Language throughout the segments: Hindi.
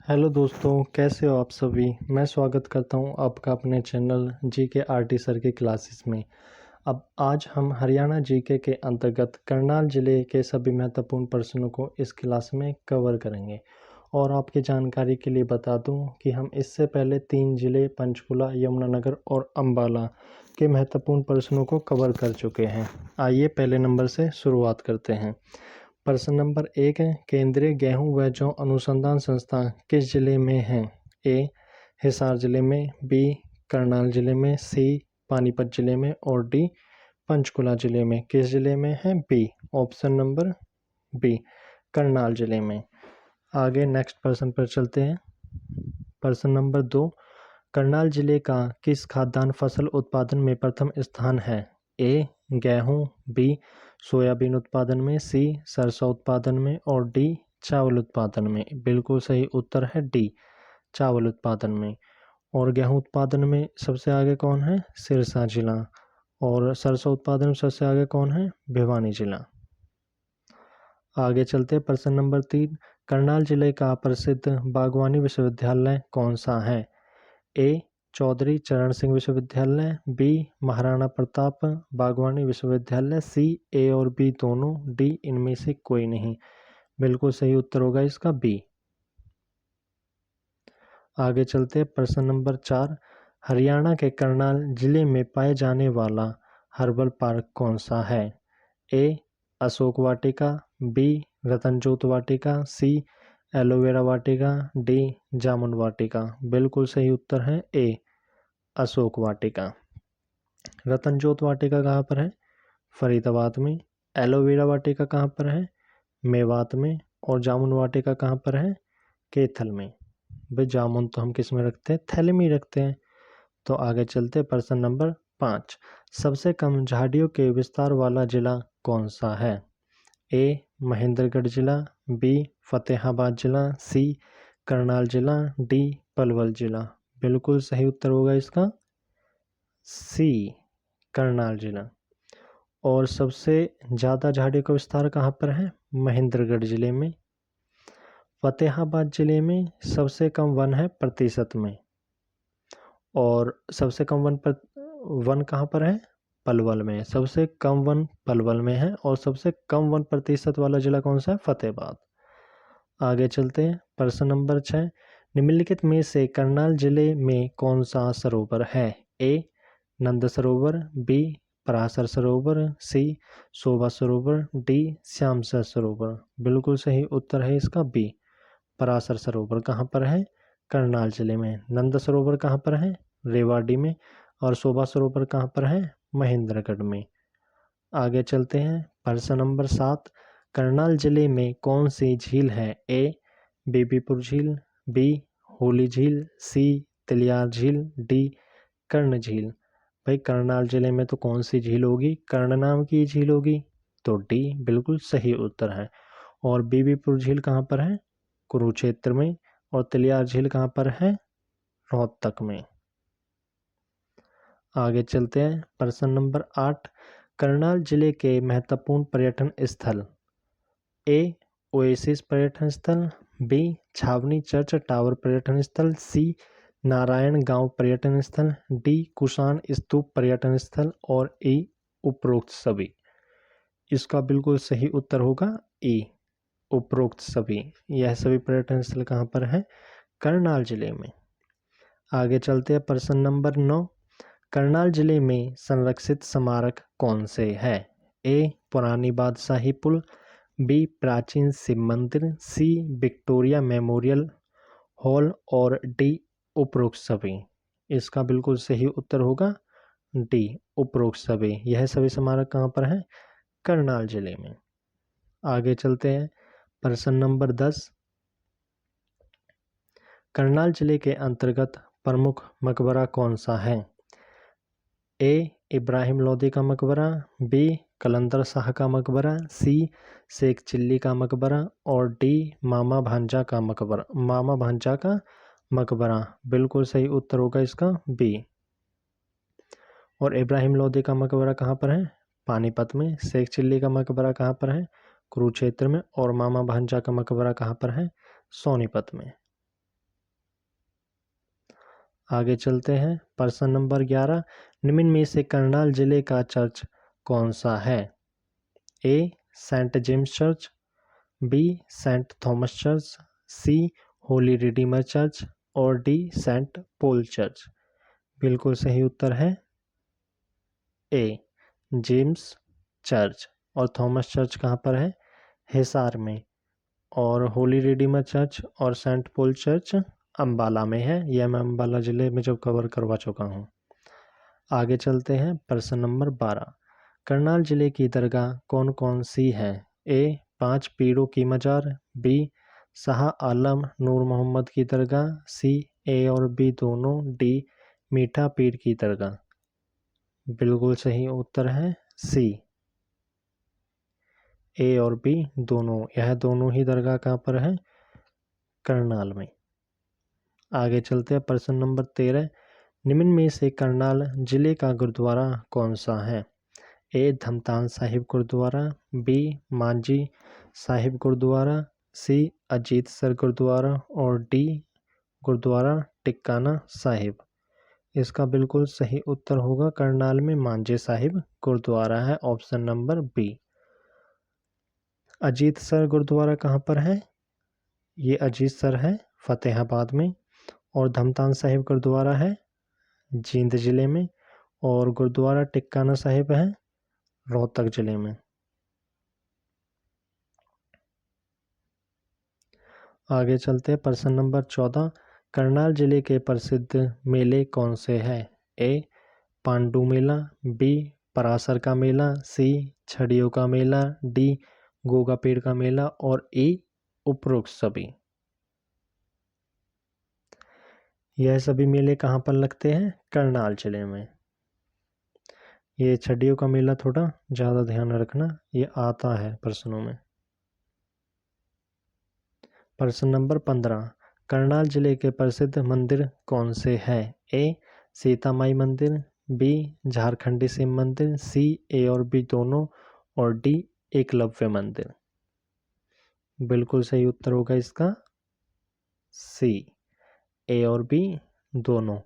हेलो दोस्तों, कैसे हो आप सभी। मैं स्वागत करता हूं आपका अपने चैनल जीके आरटी सर की क्लासेस में। अब आज हम हरियाणा जीके के अंतर्गत करनाल जिले के सभी महत्वपूर्ण प्रश्नों को इस क्लास में कवर करेंगे। और आपकी जानकारी के लिए बता दूं कि हम इससे पहले 3 जिले पंचकुला, यमुनानगर और अंबाला के महत्वपूर्ण प्रश्नों को कवर कर चुके हैं। आइए पहले नंबर से शुरुआत करते हैं। प्रश्न नंबर 1 है, केंद्रीय गेहूं व जौ अनुसंधान संस्थान किस जिले में है। ए हिसार जिले में, बी करनाल जिले में, सी पानीपत जिले में और डी पंचकुला जिले में। किस जिले में है? B, option number B, Karnal जिले में। आगे नेक्स्ट प्रश्न पर चलते हैं। प्रश्न नंबर 2, करनाल जिले का किस खाद्यान्न फसल उत्पादन में प्रथम स्थान है। ए गेहूं, बी सोयाबीन उत्पादन में, सी सरसों उत्पादन में और डी चावल उत्पादन में। बिल्कुल सही उत्तर है डी, चावल उत्पादन में। और गेहूं उत्पादन में सबसे आगे कौन है? सिरसा जिला। और सरसों उत्पादन में सबसे आगे कौन है? भिवानी जिला। आगे चलते हैं। प्रश्न नंबर 3, करनाल जिले का प्रसिद्ध बागवानी विश्वविद्यालय कौन सा है। ए चौधरी चरण सिंह विश्वविद्यालय, बी महाराणा प्रताप बागवानी विश्वविद्यालय, सी ए और बी दोनों, डी इनमें से कोई नहीं। बिल्कुल सही उत्तर होगा इसका बी। आगे चलते हैं। प्रश्न नंबर 4, हरियाणा के करनाल जिले में पाए जाने वाला हर्बल पार्क कौन सा है। ए अशोक वाटिका, बी रतनजोत वाटिका, सी एलोवेरा वाटिका, डी जामुन वाटिका। बिल्कुल सही उत्तर है ए अशोक वाटिका। रतनजोत वाटिका कहाँ पर है? फरीदाबाद में। एलोवेरा वाटिका कहाँ पर है? मेवात में। और जामुन वाटिका कहाँ पर है? कैथल में। भाई जामुन तो हम किस में रखते हैं? थैले में ही रखते हैं। तो आगे चलते। प्रश्न नंबर 5, सबसे कम झाड़ियों के विस्तार वाला जिला कौन सा है। ए महेंद्रगढ़ जिला, बी फतेहाबाद जिला, सी करनाल जिला, डी पलवल जिला। बिल्कुल सही उत्तर होगा इसका सी, करनाल जिला। और सबसे ज़्यादा झाड़ियों का विस्तार कहाँ पर है? महेंद्रगढ़ जिले में। फतेहाबाद जिले में सबसे कम वन है प्रतिशत में। और सबसे कम वन कहाँ पर है? पलवल में। सबसे कम वन पलवल में है और सबसे कम वन प्रतिशत वाला जिला कौन सा है? फतेहाबाद। आगे चलते हैं। प्रश्न नंबर 6, निम्नलिखित में से करनाल जिले में कौन सा सरोवर है। ए नंद सरोवर, बी पराशर सरोवर, सी शोभा सरोवर, डी श्यामसर सरोवर। बिल्कुल सही उत्तर है इसका बी, पराशर सरोवर। कहाँ पर है? करनाल जिले में। नंद सरोवर कहाँ पर है? रेवाड़ी में। और शोभा सरोवर कहाँ पर है? महेंद्रगढ़ में। आगे चलते हैं। प्रश्न नंबर 7, करनाल जिले में कौन सी झील है। ए बीबीपुर झील, बी होली झील, सी तिलियार झील, डी कर्ण झील। भाई करनाल जिले में तो कौन सी झील होगी? कर्ण नाम की झील होगी। तो डी बिल्कुल सही उत्तर है। और बीबीपुर झील कहाँ पर है? कुरुक्षेत्र में। और तिलियार झील कहाँ पर है? रोहतक में। आगे चलते हैं। प्रश्न नंबर 8, करनाल जिले के महत्वपूर्ण पर्यटन स्थल। ए ओएसिस पर्यटन स्थल, बी छावनी चर्च टावर पर्यटन स्थल, सी नारायण गांव पर्यटन स्थल, डी कुषाण स्तूप पर्यटन स्थल और ई उपरोक्त सभी। इसका बिल्कुल सही उत्तर होगा ई, उपरोक्त सभी। यह सभी पर्यटन स्थल कहाँ पर है? करनाल जिले में। आगे चलते हैं। प्रश्न नंबर 9, करनाल जिले में संरक्षित स्मारक कौन से है। ए पुरानी बादशाही पुल, बी प्राचीन शिव मंदिर, सी विक्टोरिया मेमोरियल हॉल और डी उपरोक्त सभी। इसका बिल्कुल सही उत्तर होगा डी, उपरोक्त सभी। यह सभी स्मारक कहाँ पर है? करनाल जिले में। आगे चलते हैं। प्रश्न नंबर 10, करनाल जिले के अंतर्गत प्रमुख मकबरा कौन सा है। ए इब्राहिम लोदी का मकबरा, बी कलंदर शाह का मकबरा, सी शेख चिल्ली का मकबरा और डी मामा भांजा का मकबरा। बिल्कुल सही उत्तर होगा इसका बी। और इब्राहिम लोदी का मकबरा कहाँ पर है? पानीपत में। शेख चिल्ली का मकबरा कहाँ पर है? कुरुक्षेत्र में। और मामा भांजा का मकबरा कहाँ पर है? सोनीपत में। आगे चलते हैं। प्रश्न नंबर 11, निम्न में से करनाल जिले का चर्च कौन सा है? A saint James church, B saint Thomas church, C holy redeemer church और डी सेंट पॉल चर्च। बिल्कुल सही उत्तर है ए जेम्स चर्च। और थॉमस चर्च कहाँ पर है? हिसार में। और होली रिडीमर चर्च और सेंट पॉल चर्च अम्बाला में है। यह मैं अम्बाला ज़िले में जब कवर करवा चुका हूँ। आगे चलते हैं। प्रश्न नंबर 12, करनाल जिले की दरगाह कौन कौन सी है? ए 5 पीरों की मजार, बी शाह आलम नूर मोहम्मद की दरगाह, सी ए और बी दोनों, डी मीठा पीर की दरगाह। बिल्कुल सही उत्तर है सी, ए और बी दोनों। यह दोनों ही दरगाह कहाँ पर है? करनाल में। आगे चलते हैं। प्रश्न नंबर 13, निम्न में से करनाल जिले का गुरुद्वारा कौन सा है? ए धमतान साहिब गुरुद्वारा, बी मांझी साहिब गुरुद्वारा, सी अजीतसर गुरुद्वारा और डी गुरुद्वारा टिकाना साहिब। इसका बिल्कुल सही उत्तर होगा करनाल में मांझी साहिब गुरुद्वारा है, ऑप्शन नंबर बी। अजीतसर गुरुद्वारा कहाँ पर है? ये अजीतसर है फतेहाबाद में। और धमतान साहिब गुरुद्वारा है जींद जिले में। और गुरुद्वारा टिकाना साहिब है रोहतक जिले में। आगे चलते हैं। प्रश्न नंबर 14, करनाल जिले के प्रसिद्ध मेले कौन से हैं? ए पांडु मेला, बी परासर का मेला, सी छड़ियों का मेला, डी गोगा पीर का मेला और ई उपरोक्त सभी। यह सभी मेले कहाँ पर लगते हैं? करनाल जिले में। ये छड़ियों का मेला थोड़ा ज़्यादा ध्यान रखना, ये आता है प्रश्नों में। प्रश्न नंबर 15, करनाल जिले के प्रसिद्ध मंदिर कौन से हैं? ए सीता माई मंदिर, बी झारखंडी शिव मंदिर, सी ए और बी दोनों और डी एकलव्य मंदिर। बिल्कुल सही उत्तर होगा इसका सी, ए और बी दोनों।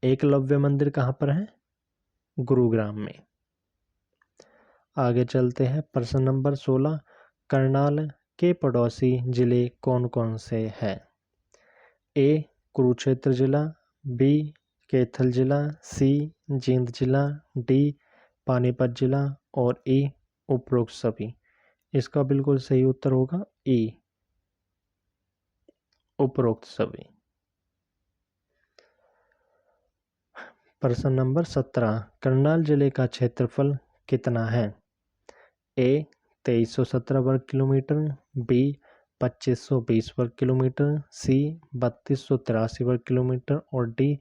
एकलव्य मंदिर कहाँ पर है? गुरुग्राम में। आगे चलते हैं। प्रश्न नंबर 16, करनाल के पड़ोसी जिले कौन कौन से हैं? ए कुरुक्षेत्र जिला, बी कैथल जिला, सी जींद जिला, डी पानीपत जिला और ई उपरोक्त सभी। इसका बिल्कुल सही उत्तर होगा ई उपरोक्त सभी। प्रश्न नंबर 17, करनाल जिले का क्षेत्रफल कितना है? ए 2317 वर्ग किलोमीटर, बी 2520 वर्ग किलोमीटर, सी 3283 वर्ग किलोमीटर और डी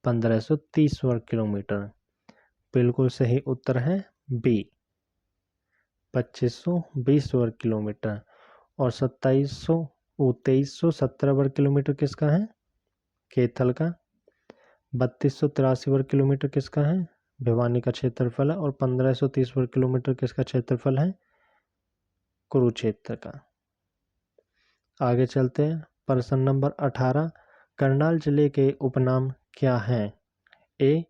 1530 वर्ग किलोमीटर। बिल्कुल सही उत्तर है बी 2520 वर्ग किलोमीटर। और 2317 वर्ग किलोमीटर किसका है? कैथल का। 3283 वर्ग किलोमीटर किसका है? भिवानी का क्षेत्रफल है। और 1530 वर्ग किलोमीटर किसका क्षेत्रफल है? कुरुक्षेत्र का। आगे चलते हैं। प्रश्न नंबर 18, करनाल जिले के उपनाम क्या हैं? A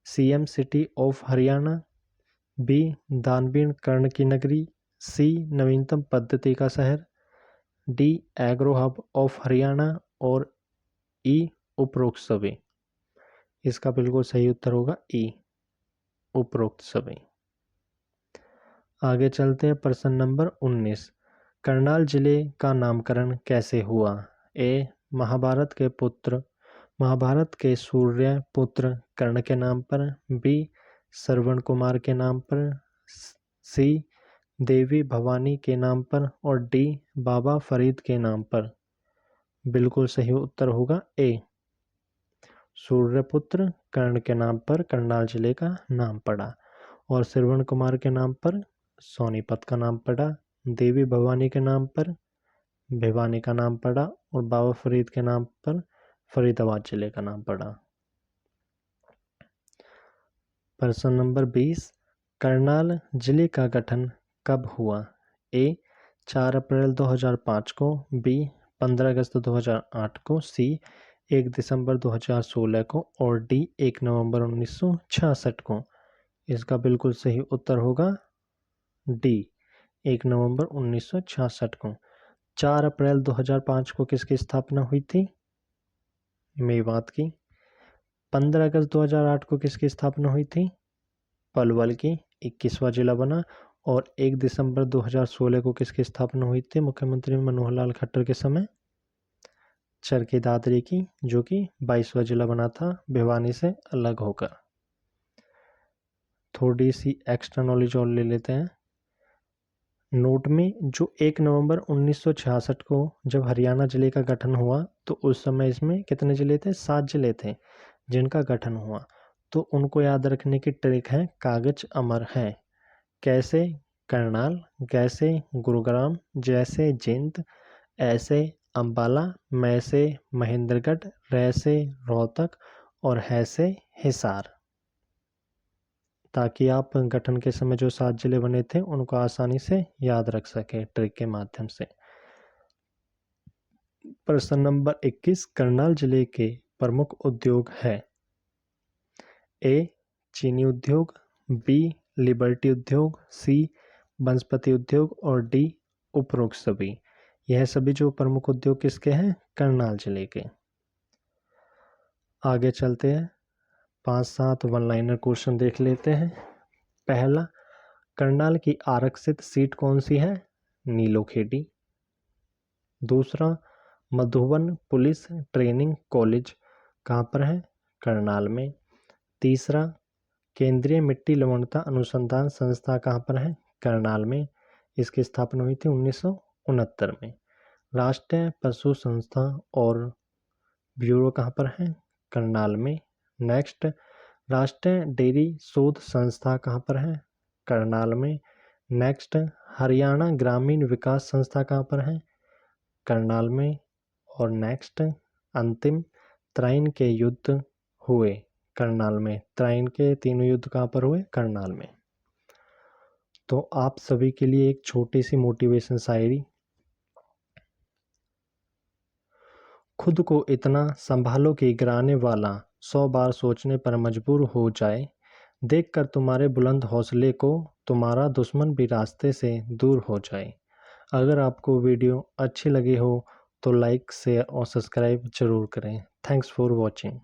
CM city of Haryana, B दानवीर कर्ण की नगरी, सी नवीनतम पद्धति का शहर, D agro hub of Haryana और ई उपरोक्त सभी। इसका बिल्कुल सही उत्तर होगा ई उपरोक्त सभी। आगे चलते हैं। प्रश्न नंबर 19, करनाल जिले का नामकरण कैसे हुआ? ए महाभारत के सूर्य पुत्र कर्ण के नाम पर, बी श्रवण कुमार के नाम पर, सी देवी भवानी के नाम पर और डी बाबा फरीद के नाम पर। बिल्कुल सही उत्तर होगा ए सूर्यपुत्र कर्ण के नाम पर करनाल जिले का नाम पड़ा। और श्रवण कुमार के नाम पर सोनीपत का नाम पड़ा, देवी भवानी के नाम पर भिवानी का नाम पड़ा और बाबा फरीद के नाम पर फरीदाबाद जिले का नाम पड़ा। प्रश्न नंबर 20, करनाल जिले का गठन कब हुआ? ए 4 अप्रैल 2005 को, बी 15 अगस्त 2008 को, सी 1 दिसंबर 2016 को और डी 1 नवंबर 1966 को। इसका बिल्कुल सही उत्तर होगा डी 1 नवंबर 1966 को। 4 अप्रैल 2005 को किसकी स्थापना हुई थी? मेवात की। 15 अगस्त 2008 को किसकी स्थापना हुई थी? पलवल की, 21वां जिला बना। और 1 दिसंबर 2016 को किसकी स्थापना हुई थी मुख्यमंत्री मनोहर लाल खट्टर के समय? चरखी दादरी की, जो कि 22वां जिला बना था भिवानी से अलग होकर। थोड़ी सी एक्स्ट्रा नॉलेज और ले लेते हैं। नोट में जो 1 नवंबर 1966 को जब हरियाणा जिले का गठन हुआ तो उस समय इसमें कितने जिले थे? 7 जिले थे जिनका गठन हुआ। तो उनको याद रखने की ट्रिक है कागज अमर है। कैसे? करनाल, कैसे गुरुग्राम, जैसे जिंद, ऐसे अंबाला, मैसे महेंद्रगढ़, रैसे रोहतक और हैसे हिसार। ताकि आप गठन के समय जो 7 जिले बने थे उनको आसानी से याद रख सके ट्रिक के माध्यम से। प्रश्न नंबर 21, करनाल जिले के प्रमुख उद्योग है। ए चीनी उद्योग, बी लिबर्टी उद्योग, सी वनस्पति उद्योग और डी उपरोक्त सभी। यह सभी जो प्रमुख उद्योग किसके हैं? करनाल जिले के। आगे चलते हैं, 5-7 वन लाइनर क्वेश्चन देख लेते हैं। पहला, करनाल की आरक्षित सीट कौन सी है? नीलोखेड़ी। दूसरा, मधुबन पुलिस ट्रेनिंग कॉलेज कहाँ पर है? करनाल में। तीसरा, केंद्रीय मिट्टी लवणता अनुसंधान संस्था कहाँ पर है? करनाल में। इसकी स्थापना हुई थी 1969 में। राष्ट्रीय पशु संस्था और ब्यूरो कहाँ पर है? करनाल में। नेक्स्ट, राष्ट्रीय डेयरी शोध संस्था कहाँ पर है? करनाल में। नेक्स्ट, हरियाणा ग्रामीण विकास संस्था कहाँ पर है? करनाल में। और नेक्स्ट, अंतिम, त्राइन के युद्ध हुए करनाल में। त्राइन के तीनों युद्ध कहाँ पर हुए? करनाल में। तो आप सभी के लिए एक छोटी सी मोटिवेशन शायरी। खुद को इतना संभालो कि गिराने वाला 100 बार सोचने पर मजबूर हो जाए। देखकर तुम्हारे बुलंद हौसले को तुम्हारा दुश्मन भी रास्ते से दूर हो जाए। अगर आपको वीडियो अच्छी लगी हो तो लाइक शेयर और सब्सक्राइब जरूर करें। Thanks for watching.